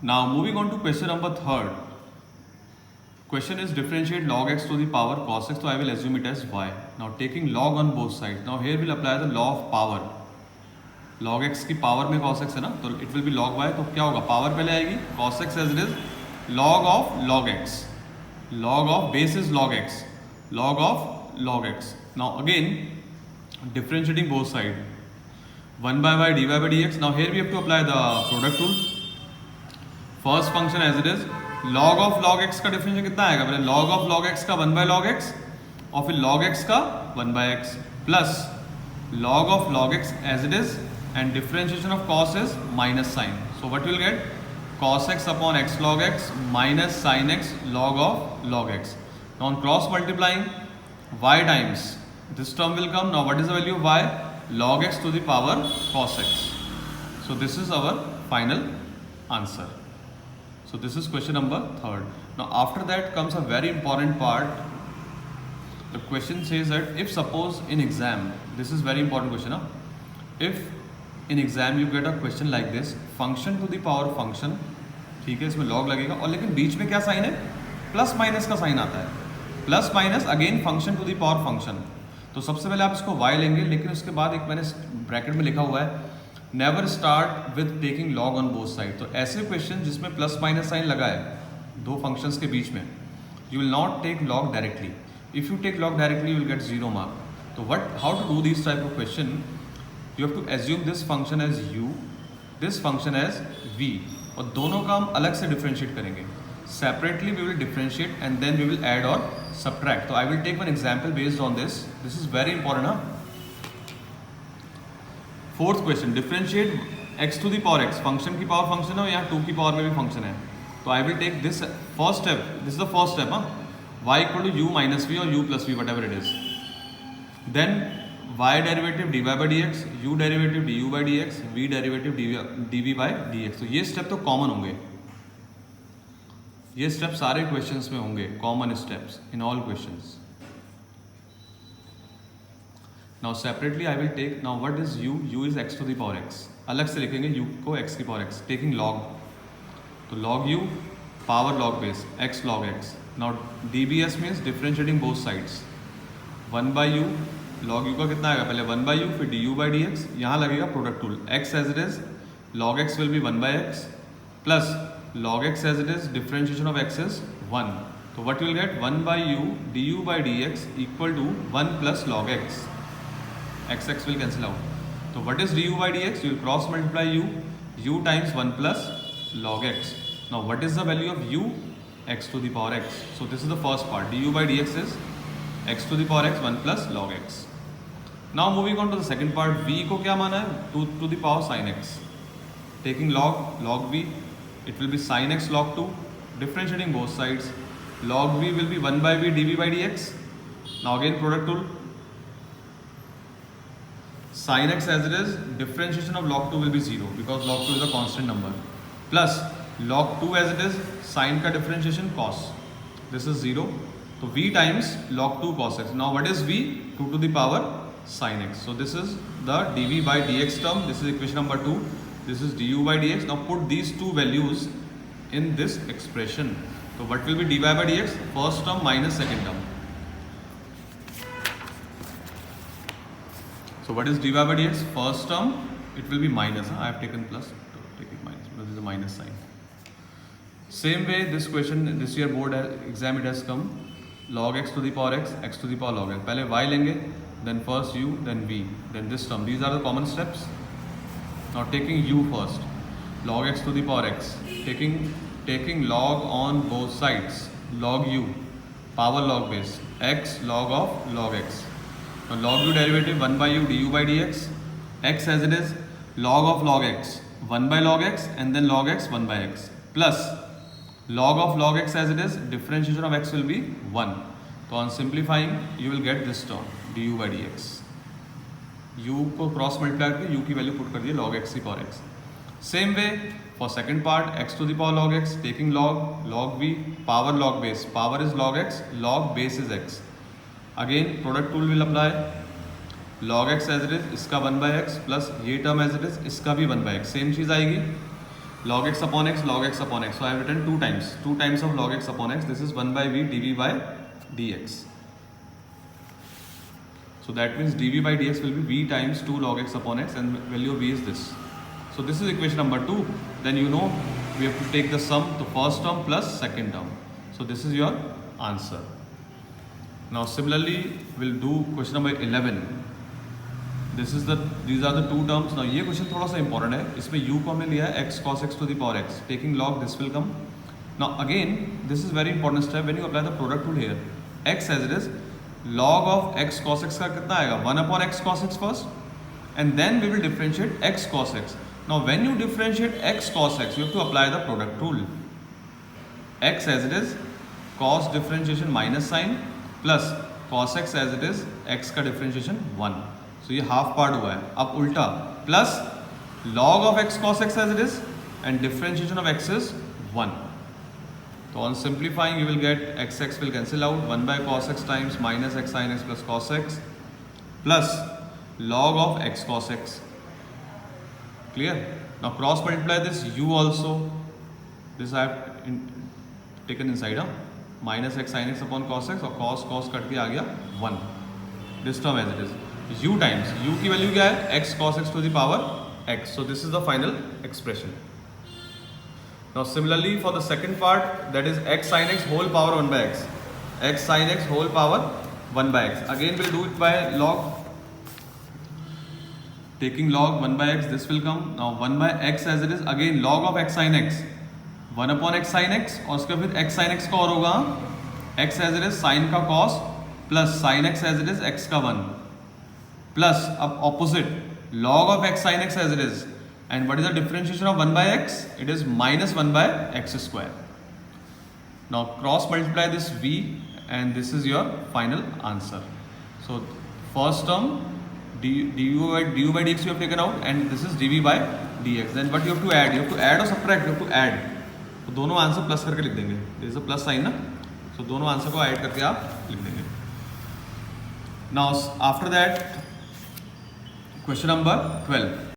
Now moving on to question number 3rd. Question is differentiate log x to the power cos x, so I will assume it as y. Now taking log on both sides. Now here we'll apply the law of power. log x की power में cos x है ना, तो it will be log y. तो क्या होगा, power पहले आएगी cos x as it is log of log x, log of base is log x, log of log x. Now again differentiating both side, 1 by y dy by dx. Now here we have to apply the product rule. First function as it is log of log x का differential कितना आएगा, पहले log of log x का 1 by log x और फिर log x का 1 by x plus log of log x as it is and differentiation of cos is minus sin. So what we'll get, cos x upon x log x minus sin x log of log x. Now on cross multiplying, y times this term will come. Now what is the value of y, log x to the power cos x. So this is our final answer. So this is question number 3rd. Now after that comes a very important part. The question says that if suppose in exam, this is very important question, if in exam you get a question like this, function to the power function, ठीक है, इसमें log लगेगा और लेकिन बीच में क्या sign है, plus minus का साइन आता है, plus minus again function to the power function. तो सबसे पहले आप इसको y लेंगे, लेकिन उसके बाद एक मैंने ब्रैकेट में लिखा हुआ है never start with taking log on both side. तो ऐसे क्वेश्चन जिसमें प्लस माइनस साइन लगा है दो फंक्शंस के बीच में, you will not take log directly. If you take log directly you will get 0 mark. तो what how to do this type of question, you have to assume this function as u, this function as v, और दोनों का हम अलग से differentiate करेंगे. Separately we will differentiate and then we will add और subtract. तो I will take one example based on this. This is very important. Fourth question, differentiate x to the power x, function की power function है और यहाँ 2 की power में भी function है. तो I will take this first step, this is the first step, y equal to u minus v और u plus v whatever it is. Then y derivative dy by dx, u derivative du by dx, v derivative dv by dx. तो ये step तो common होंगे, ये step सारे questions में होंगे, common steps in all questions. Now separately I will take, now what is u, u is x to the power x, अलग से लिखेंगे u को x की पावर x, taking log, तो log u power log base x log x. Now dbs means differentiating both sides, 1 by u, log u का कितना आएगा, पहले 1 by u फिर du by dx, यहाँ लगेगा product rule, x as it is log x will be 1 by x plus log x as it is differentiation of x is 1. तो what you will get, 1 by u du by dx equal to 1 plus log x. x x will cancel out. So what is du by dx? You will cross multiply u times 1 plus log x. Now what is the value of u? X to the power x. So this is the first part. Du by dx is x to the power x 1 plus log x. Now moving on to the second part, v को क्या माना है, 2 to the power sin x. Taking log v, it will be sin x log 2. Differentiating both sides, log v will be 1 by v dv by dx. Now again product rule, sin x as it is, differentiation of log 2 will be 0 because log 2 is a constant number, plus log 2 as it is, sin का differentiation cos, this is 0. So v times log 2 cos x. Now what is v? 2 to the power sin x. So this is the dv by dx term, this is equation number 2, this is du by dx. Now put these two values in this expression. So what will be dy by dx? First term minus second term. So what is dy by dx? First term, it will be minus. I have taken plus, to take it minus because there is a minus sign. Same way, this question, this year board exam it has come. Log x to the power x, x to the power log x. पहले y लेंगे, then first u, then v, then this term. These are the common steps. Now taking u first, log x to the power x, taking log on both sides, log u, power log base, x log of log x. Now log u derivative 1 by u du by dx, x as it is log of log x 1 by log x and then log x 1 by x plus log of log x as it is differentiation of x will be 1. So on simplifying you will get this term du by dx. u को cross multiply करके u की value put कर दिए log x की power x. Same way for second part, x to the power log x, taking log v, power log base, power is log x, log base is x. Again product rule will apply, log x as it is इसका 1 by x plus ये term as it is इसका भी 1 by x, same चीज़ आएगी. log x upon x, log x upon x. So I have written two times of log x upon x. This is 1 by v dv by dx. So that means dv by dx will be v times 2 log x upon x, and value of v is this. So this is equation number 2. Then you know we have to take the sum, the first term plus second term. So this is your answer. Now similarly we'll do question number 11. These are the two terms. Now ये question थोड़ा सा important है. इसमें u को हमने लिया है x cos x to the power x. Taking log, this will come. Now again, this is very important step when you apply the product rule here. X as it is, log of x cos x का कितना आएगा? 1 upon x cos x first, and then we will differentiate x cos x. Now when you differentiate x cos x, you have to apply the product rule. X as it is, cos differentiation minus sign plus cos x as it is, x का differentiation 1. So ये half part हुआ है. अब उल्टा plus log of x cos x as it is and differentiation of x is 1. So on simplifying you will get x will cancel out, 1 by cos x times minus x sin x plus cos x plus log of x cos x. Clear? Now cross multiply this u also. This I have taken inside, minus x sin x upon cos x, और cos cut के आ गया 1. This term as it is. u times u की value क्या है? x cos x to the power x. So this is the final expression. Now similarly for the second part, that is x sin x whole power 1 by x. X sin x whole power 1 by x. Again we'll do it by log. Taking log 1 by x, this will come. Now 1 by x as it is, again log of x sin x, 1 upon x sin x, और उसके फिर x sin x का और होगा x as it is sin का cos plus sin x as it is x का 1 plus अब opposite log of x sin x as it is, and what is the differentiation of 1 by x? It is minus 1 by x square. Now cross multiply this v and this is your final answer. So first term du by dx you have taken out and this is dv by dx. Then what you have to add? You have to add or subtract? You have to add. तो दोनों answer plus करके लिख देंगे. There is a plus sign ना, so दोनों answer को add करके आप लिख देंगे. Now after that question number 12.